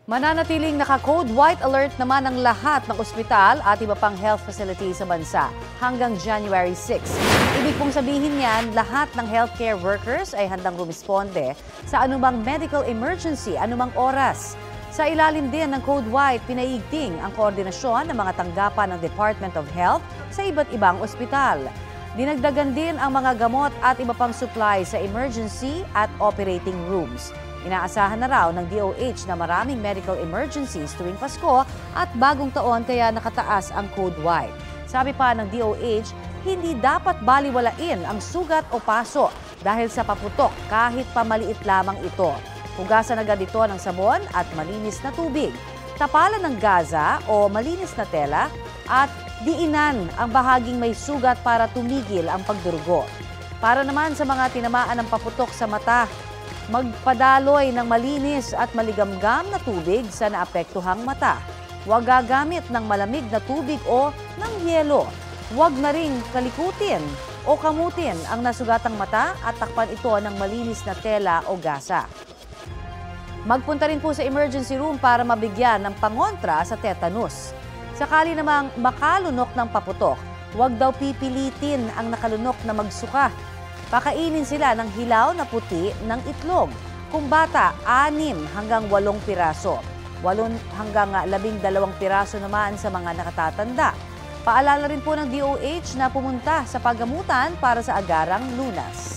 Mananatiling naka-code white alert naman ang lahat ng ospital at iba pang health facilities sa bansa hanggang January 6. Ibig pong sabihin niyan, lahat ng healthcare workers ay handang rumisponde sa anumang medical emergency, anumang oras. Sa ilalim din ng Code White, pinaigting ang koordinasyon ng mga tanggapan ng Department of Health sa iba't ibang ospital. Dinagdagan din ang mga gamot at iba pang supply sa emergency at operating rooms. Inaasahan na raw ng DOH na maraming medical emergencies tuwing Pasko at bagong taon kaya nakataas ang Code White. Sabi pa ng DOH, hindi dapat baliwalain ang sugat o paso dahil sa paputok kahit pamaliit lamang ito. Hugasan agad ito ng sabon at malinis na tubig. Tapalan ng gaza o malinis na tela at diinan ang bahaging may sugat para tumigil ang pagdurugo. Para naman sa mga tinamaan ng paputok sa mata, magpadaloy ng malinis at maligamgam na tubig sa naapektuhang mata. Huwag gagamit ng malamig na tubig o ng yelo. Huwag na ring kalikutin o kamutin ang nasugatang mata at takpan ito ng malinis na tela o gasa. Magpunta rin po sa emergency room para mabigyan ng pangontra sa tetanus. Sakali namang makalunok ng paputok, huwag daw pipilitin ang nakalunok na magsuka. Pakainin sila ng hilaw na puti ng itlog. Kung bata, 6 hanggang 8 piraso. 8 hanggang 12 piraso naman sa mga nakatatanda. Paalala rin po ng DOH na pumunta sa paggamutan para sa agarang lunas.